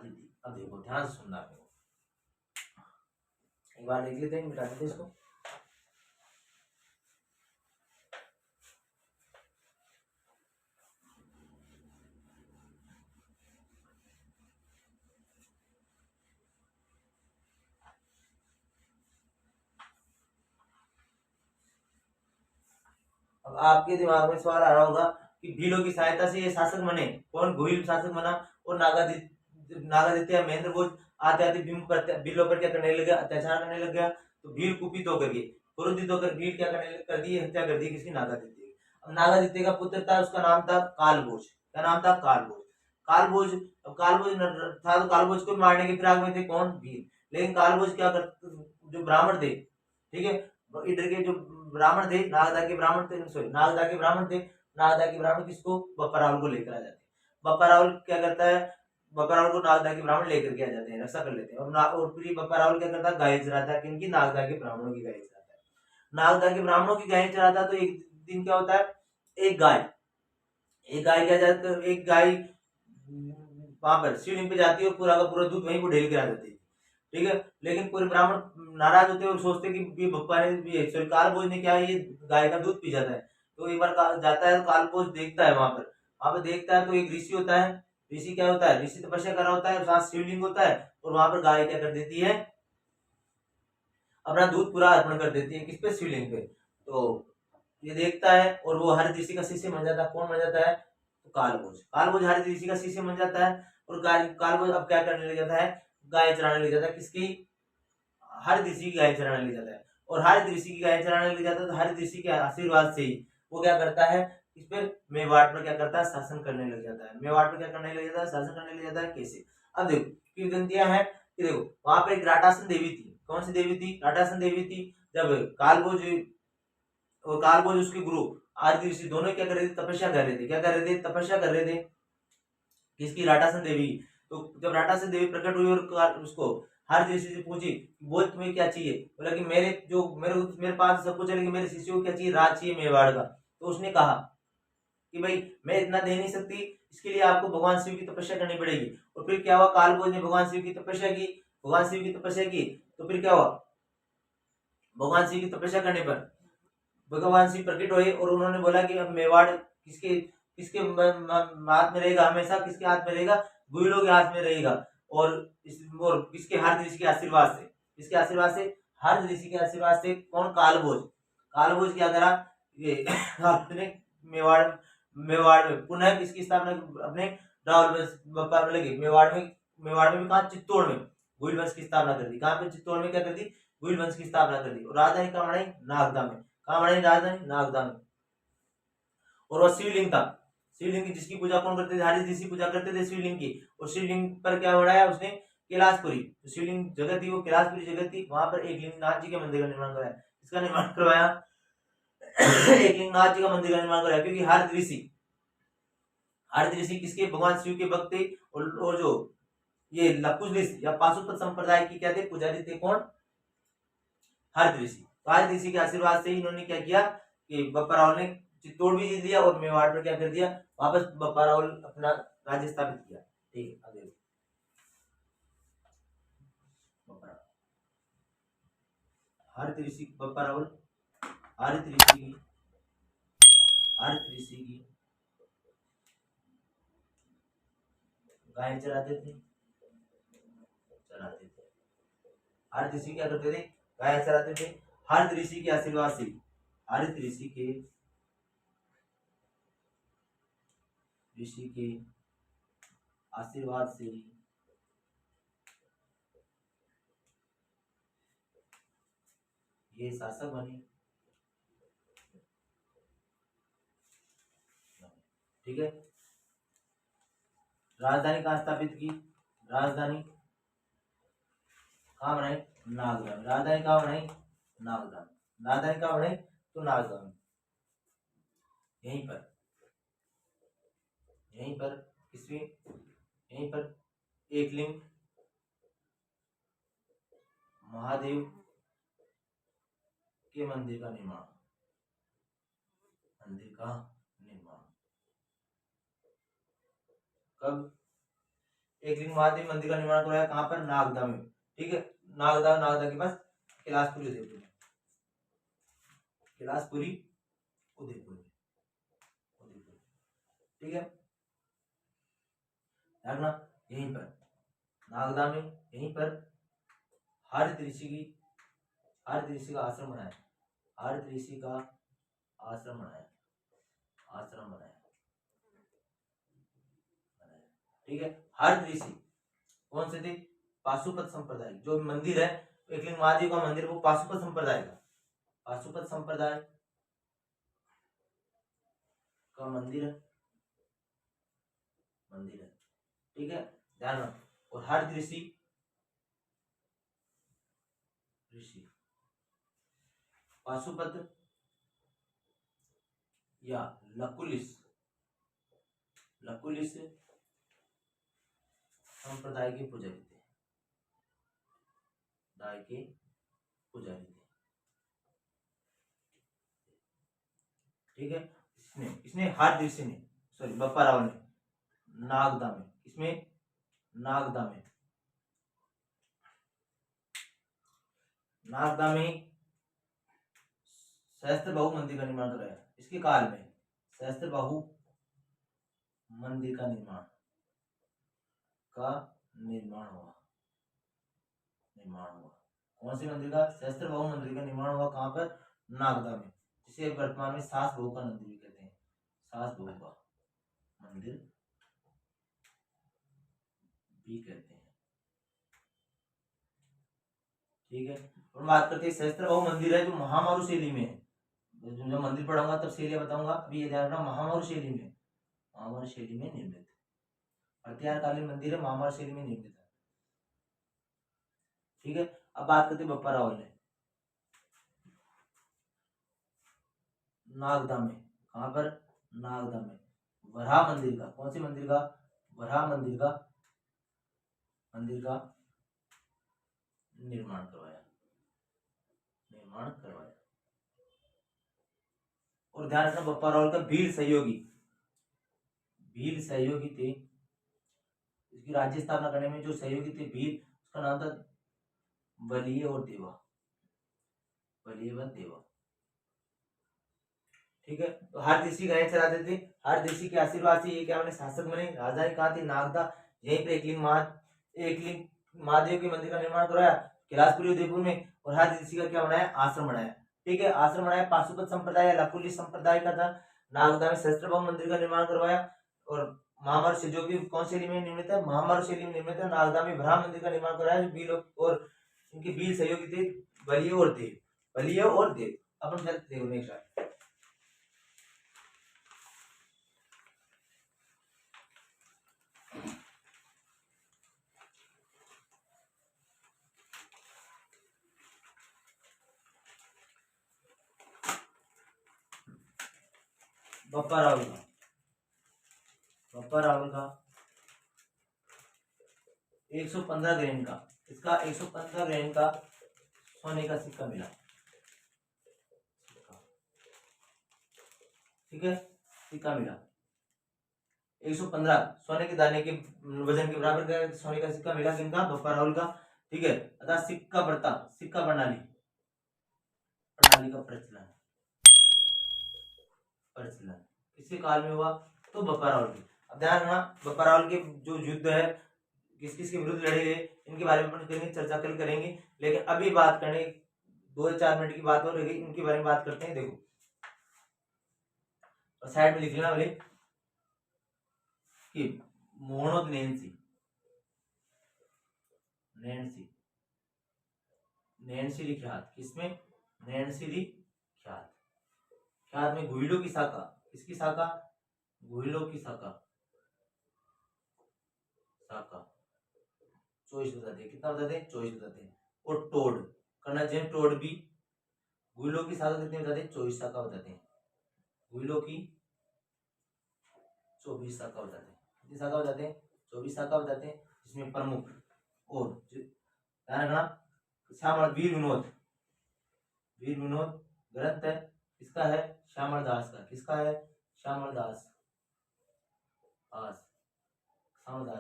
दी। अब देखो ध्यान से सुनना है, एक बार देख लेते हैं, मिटा देते इसको। अब आपके दिमाग में सवाल आ रहा होगा कि भीलों की सहायता से ये शासक बने। कौन? घुइल शासक बना। और नागादित्य महेंद्र भोज आते आते भीलों पर क्या करने लग गया? अत्याचार करने लग गया। तो भील कुपित होकर के, क्रोधित होकर भील क्या करने कर दी? हत्या कर दी किसकी? नागादित्य की। अब नागादित्य का पुत्र था, उसका नाम था कालभोज। क्या नाम था? कालभोज। कालभोज था तो कालभोज को मारने के फिराक में थे कौन? भील। लेकिन कालभोज क्या करते, जो ब्राह्मण थे, ठीक है, इधर के जो ब्राह्मण थे, नागदा के ब्राह्मण थे, सॉरी नागदा के ब्राह्मण थे। नागदा के ब्राह्मण किसको? बप्पा रावल को लेकर आ जाते हैं। बप्पा रावल क्या करता है? बप्पा रावल को नागदा के ब्राह्मण लेकर के आ जाते हैं, रक्षा कर लेते हैं। और फिर बप्पा रावल क्या करता है? गाय चराता है। किनकी? नागदा के ब्राह्मणों की गाय चराता है। नागदा के ब्राह्मणों की गाय चराता है। तो एक दिन क्या होता है, एक गाय क्या जाती है, एक गाय वहां पर शिवलिंग पे जाती है और पूरा का पूरा दूध वहीं को ढेल के आ जाती है। ठीक है, लेकिन पूरे ब्राह्मण नाराज होते हैं और सोचते कि ये बप्पा ने, सॉरी कालभोज ने क्या है, ये गाय का दूध पी जाता है। तो एक बार जाता है तो कालभोज देखता है, वहां पर देखता है तो एक ऋषि होता है। ऋषि क्या होता है? ऋषि तपस्या कर रहा होता है, साथ शिवलिंग होता है और वहां पर गाय क्या कर देती है? अपना दूध पूरा अर्पण कर देती है। किस पे? शिवलिंग पे। तो ये देखता है और वो हर ऋषि का शिष्य बन जाता है। कौन बन जाता है? तो कालभोज। कालभोज हर ऋषि का शिष्य बन जाता है और कालभोज अब क्या करने लग जाता है? गाय चराने लग जाता है। किसकी? हर ऋषि की गाय चराने लग जाता है। और हर ऋषि की गाय चराने लग जाता है तो हर ऋषि के आशीर्वाद से ही वो क्या करता है? इस पर मेवाड़ पर क्या करता है? शासन करने लग जाता है। मेवाड़ पर क्या करने लग जाता है? शासन करने लग जाता है। कैसे? अब देखो किंवदंतियां हैं कि देखो वहां पर एक राटासन देवी थी। कौन सी देवी थी? राटासन देवी थी। जब कालभोज और कालभोज उसके गुरु आदित्य ऋषि दोनों क्या कर रहे थे? तपस्या कर रहे थे। क्या कर रहे थे? तपस्या कर रहे थे। किसकी? राटासन देवी। तो जब राटासन देवी प्रकट हुई और उसको हर ऋषि से पूछी, बोल तुम्हें क्या चाहिए? बोला कि मेरे पास सब कुछ है, लेकिन मेरे शिष्यों को क्या चाहिए? राज चाहिए मेवाड़ का। तो उसने कहा कि भाई मैं इतना दे नहीं सकती, इसके लिए आपको भगवान शिव की तपस्या करनी पड़ेगी। और फिर क्या हुआ? कालभोज ने भगवान शिव की तपस्या की। भगवान शिव की तपस्या की तो फिर क्या हुआ? भगवान शिव की तपस्या करने पर भगवान शिव प्रकट हुए और उन्होंने बोला कि अब मेवाड़ किसके किसके हाथ में रहेगा? हमेशा किसके हाथ में रहेगा? गुइलों के हाथ में रहेगा। और और किसके? हर ऋषि के आशीर्वाद से। किसके आशीर्वाद से? हर ऋषि के आशीर्वाद से। कौन? कालभोज। कालभोज क्या करा? ये अपने मेवाड़ मेवाड़ में पुनः किसकी स्थापना? अपने रावल लगे मेवाड़ में भी कहा? चित्तौड़ में गुइल वंश की स्थापना कर दी। कहाँ पे? चित्तौड़ में क्या कर दी? गुइल वंश की स्थापना कर दी। और राजधानी कहाँ बनाई? नागदा में। कहाँ बनाई राजधानी? नागदा में। और वह शिवलिंग था। शिवलिंग की जिसकी पूजा कौन करते थे? हरि ऋषि पूजा करते थे शिवलिंग की। और शिवलिंग पर क्या बनाया उसने? कैलाशपुरी। तो शिवलिंग जगह थी वो कैलाशपुरी जगह थी, वहां पर एक लिंगनाथ जी के मंदिर का निर्माण कराया। इसका निर्माण करवाया एक लिंगनाथ जी का मंदिर का निर्माण कराया, क्योंकि हर ऋषि किसके? भगवान शिव के भक्त थे। और जो ये लकुश ऋषि या पाशुपत संप्रदाय की क्या थे? पुजारी थे। कौन? हर ऋषि। तो हर ऋषि के आशीर्वाद से इन्होंने क्या किया कि बप्पा रावल ने चित्तौड़ भी जीत लिया और मेवाड़ पर क्या कर दिया? वापस बप्पा रावल अपना राज्य स्थापित किया। ठीक है, आगे हरित ऋषि बप्पा रावल हरित ऋषि की गाय चराते थे, चराते थे। हरित ऋषि क्या करते थे? गाय चराते थे। हरित ऋषि के आशीर्वाद से, हरित ऋषि के आशीर्वाद से ये शासक बने। ठीक है। राजधानी कहाँ स्थापित की? राजधानी कहाँ बनाई? नागदा में। राजधानी कहाँ बनाई? नागदा में। राजधानी कहाँ बनाई? तो नागदा में। यहीं पर किसमें? यहीं पर एकलिंग महादेव के मंदिर का निर्माण, कब? एकलिंग महादेव मंदिर का निर्माण कराया कहाँ पर? नागदा में। ठीक है। नागदा के पास कैलाशपुरी उदयपुर में, कैलाशपुरी उदयपुर में, ठीक है। रखना यहीं पर नागदा में, यहीं पर हरित ऋषि का आश्रम बनाया, हरित ऋषि का आश्रम बनाया, ठीक है। हरित ऋषि कौन से थे? पाशुपत संप्रदाय। जो मंदिर है एकलिंग महादेव का मंदिर, वो पाशुपत संप्रदाय का, पाशुपत संप्रदाय का मंदिर है, ठीक है, ध्यान रखो। और हरित ऋषि पाशुपत या लकुलिश संप्रदाय के पुजारी थे, ठीक है। इसने हरित ऋषि ने, सॉरी बप्पा राव ने नागदा में, इसमें नागदा में सहस्त्रबाहु मंदिर का निर्माण कराया। इसके काल में सहस्त्रबाहु मंदिर का निर्माण हुआ। कौन से मंदिर का? सहस्त्रबाहु मंदिर का निर्माण हुआ कहाँ पर? नागदा में, जिसे वर्तमान में सास बहू का मंदिर भी कहते हैं, सास बहू का मंदिर भी कहते हैं, ठीक है। और बात करते हैं सहस्त्रबाहु मंदिर है जो महामारू शैली में है। जब मंदिर पढ़ाऊंगा तब शैली बताऊंगा, अभी ये ध्यान रखना महामारू शैली में निर्मित, हथियारकालीन मंदिर है, महामारू शैली में निर्मित है, ठीक है। अब बात करते हैं बप्पा रावल ने नागदा में, कहां पर? नागदा में वराह मंदिर का, कौन से मंदिर का? वराह मंदिर का निर्माण करवाया। और ध्यान रखना बप्पा रावल का भील सहयोगी थे, इसकी राज्य स्थापना करने में जो सहयोगी थे भील, उसका नाम था बलिय और देवा, ठीक है। तो हर ऋषि गाय चराते थे, हर ऋषि के आशीर्वाद से ये क्या बने? शासक बने। राजधानी कहाँ थी? नागदा। यहीं पर एकलिंग महादेव के मंदिर का निर्माण कराया कैलाशपुरी उदयपुर में। और हर ऋषि का क्या बनाया? आश्रम बनाया, ठीक है। आश्रम बनाया पाशुपत संप्रदाय या लकुली संप्रदाय का था। नागदा में सहस्त्रबाहु मंदिर का निर्माण करवाया। और महामारू से जो भी कौन शैली में निर्मित है? महामारू शैली में निर्मित है। नागदा में वराह मंदिर का निर्माण कराया, जो बील और इनके बील सहयोगी थे बलिय और देव। अपन चलते देखो नेक्स्ट। बप्पा रावल का 115 ग्रेन का, इसका 115 ग्रेन का सोने का सिक्का मिला, ठीक है, सिक्का मिला 115 सोने के दाने के वजन के बराबर का सोने का सिक्का मिला। किनका? बप्पा रावल का, ठीक है। अतः सिक्का प्रणाली का प्रचलन किसके काल में हुआ? तो बप्पा रावल के। अब ध्यान रखना बप्पा के जो युद्ध है किस किस के विरुद्ध लड़े गए इनके बारे में अपन करेंगे, चर्चा कल करेंगे। लेकिन अभी बात करने 2-4 मिनट की बात हो रही, इनके बारे में बात करते हैं। देखो और साइड में लिख लेना बोले कि मोहम्मद नैन्सी री ख्यात, किसमें? नैन्सी री ख्यात। ख्यात में गुहिलों की शाखा, किसकी शाखा? गुहिलों की शाखा 24 बताते हैं। कितना बताते हैं? 24 बताते हैं। और टोड करना चाहिए, टोड भी गुहिलों की शाखा कितनी बताते हैं? 24 शाखा बताते हैं। गुहिलों की 24 शाखा बताते हैं। कितनी शाखा बताते हैं? 24 शाखा बताते हैं, जिसमें प्रमुख और ध्यान रखना श्यामल वीर विनोद ग्रंथ है, किसका है? श्यामल दास का। किसका है? श्यामल दास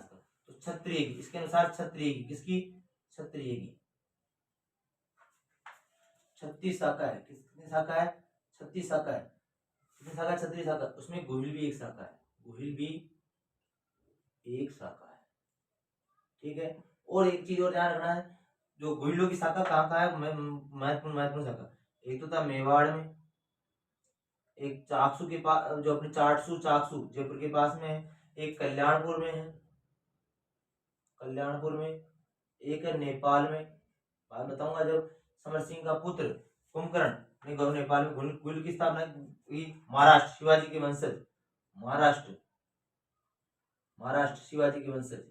का। तो क्षत्रिय की, इसके अनुसार क्षत्रिय की, किसकी? क्षत्रिय की 36 शाखा है। कितनी शाखा है? 36 शाखा है। कितनी शाखा? क्षत्रिय शाखा। उसमें गुहिल भी एक शाखा है, गुहिल भी एक शाखा है। ठीक है। और एक चीज और ध्यान रखना है, जो गुहिलों की शाखा कहाँ कहाँ है? महत्वपूर्ण शाखा, एक तो था मेवाड़ में, एक चाकसू के पास जो अपने चाकसू जयपुर के पास में है, एक कल्याणपुर में है, एक है नेपाल में। बात बताऊंगा जब समर सिंह का पुत्र कुंभकर्ण ने नेपाल में गुहिल की स्थापना की, महाराष्ट्र शिवाजी के वंशज, महाराष्ट्र शिवाजी के वंशज,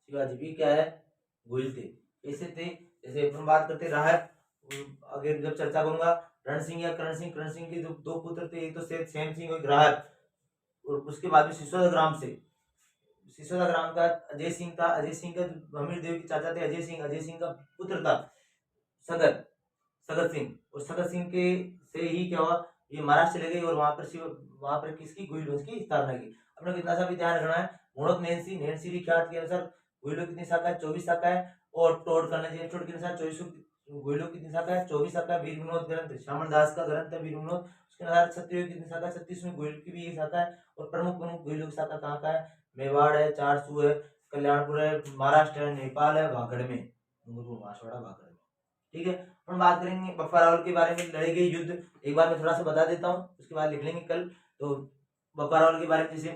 शिवाजी भी क्या है? गुहिल थे। ऐसे थे, जैसे हम बात करते रहा है, आगे जब चर्चा करूंगा, रण सिंह या करण सिंह के जो 2 पुत्र थे, एक तो सेम सिंह और राहत, और उसके बाद में सिसोदा ग्राम का अजय सिंह था। अजय सिंह का हमीर देव के चाचा थे अजय सिंह का पुत्र था सगत सिंह, और सगत सिंह के से ही क्या हुआ, ये महाराष्ट्र चले गए और वहां पर किसकी? गुहिल वंश की स्थापना की। अपने कितना सा भी ध्यान रखना है, मोड़क नैन्सी री ख्यात के अनुसार गुहिलों कितनी शाखा है? 24 शाखा है। और टोड करना चाहिए, टोड के अनुसार 24 गुहिलों कितनी शाखा है? 24 शाखा है। वीर विनोद ग्रंथ श्यामल दास का ग्रंथ है वीर विनोद, उसके अनुसार क्षत्रिय कितनी शाखा? 36 में गुहिल की भी एक शाखा है। और प्रमुख गुहिलों की शाखा कहाँ का है? मेवाड़ है, चारसू है, कल्याणपुर है, महाराष्ट्र है, नेपाल है, भागड़ में, माछवाड़ा भागड़ में। ठीक है। हम बात करेंगे बप्पा रावल के बारे में, लड़े गए युद्ध एक बार मैं थोड़ा सा बता देता हूँ, उसके बाद लिख लेंगे कल। तो बप्पा रावल के बारे में, जैसे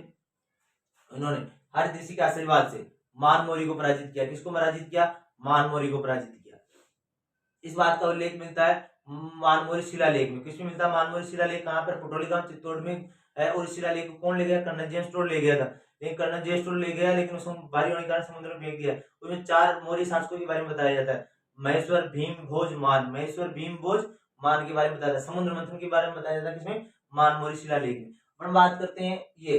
उन्होंने हरित ऋषि के आशीर्वाद से मानमोरी को पराजित किया। किसको पराजित किया? मानमोरी को पराजित किया। इस बात का उल्लेख मिलता है मानमोरी शिलालेख में। किसमें मिलता है मानमोरी शिलालेख? कहाँ पर? पटोली गांव चित्तौड़ में है। और इस शिलालेख को कौन ले गया? कर्नल जेम्स टोड ले गया था। लेकिन कर्नल जेम्स टोड ले गया, लेकिन उसको भारी होने के कारण समुद्र में फेंक दिया। उसमें 4 मौर्य शासकों के बारे में बताया जाता है, महेश्वर, भीम, भोज, मान के बारे में बताया जाता है। समुद्र मंथन के बारे में बताया जाता है, किसमें? मानमोरी शिलालेख में। अपन बात करते हैं, ये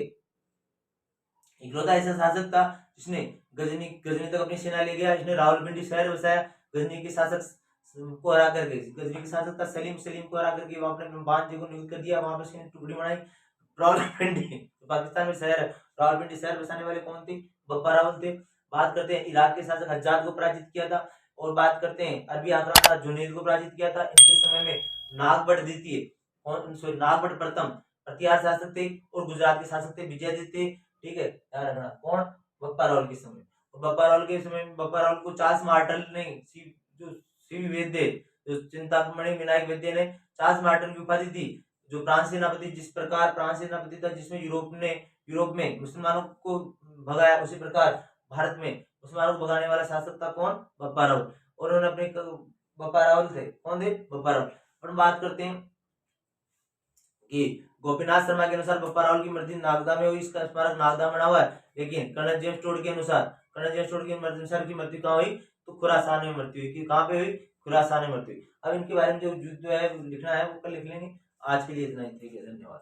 इकलौता ऐसा शासक था जिसने गजनी तक अपनी सेना ले गया, इसने रावलपिंडी शहर बसाया, गजनी के शासक को हरा करके, गजनी के शासक था सलीम को हरा करके वहां पर बांध को नियुक्त कर दिया, वहां पर उसने टुकड़ी बनाई। रावलपिंडी पाकिस्तान में शहर है, रावलपिंडी शहर बसाने वाले कौन थे? बप्पा रावल थे। बात करते हैं इराक के शासक हज्जाज को पराजित किया था। और बात करते हैं अरबी आक्रामक जुनैद को पराजित किया था। इनके समय में नागभट्ट द्वितीय नागभट्ट प्रथम प्रतिहार शासक थे, और गुजरात के शासक थे विजयादित्य। ठीक है, ध्यान रखना। कौन? बप्पा रावल के समय। बप्पा रावल को चार्ल्स मार्टल ने, जो सीवी वैद्य, जो चिंतामणि विनायक वैद्य ने चार्ल्स मार्टल की उपाधि दी। जो फ्रांस सेनापति, जिस प्रकार फ्रांस सेनापति था जिसमें यूरोप में मुसलमानों को भगाया, उसी प्रकार भारत में मुसलमानों को भगाने वाला शासक था कौन? बप्पा रावल। और उन्होंने अपने बप्पा रावल थे, कौन थे? बप्पा रावल। हम बात करते हैं कि गोपीनाथ शर्मा के अनुसार बप्पा रावल की मृत्यु नागदा में हुई, इसका स्मारक नागदा बना हुआ है। लेकिन कर्नल जेम्स टोड के अनुसार की मृत्यु कहाँ हुई? तो खुरासान में मृत्यु हुई। कि कहाँ पे हुई? खुरासान में मृत्यु हुई। अब इनके बारे में जो युद्ध है लिखना है वो कल लिख लेंगे। आज के लिए इतना ही, ठीक है, धन्यवाद।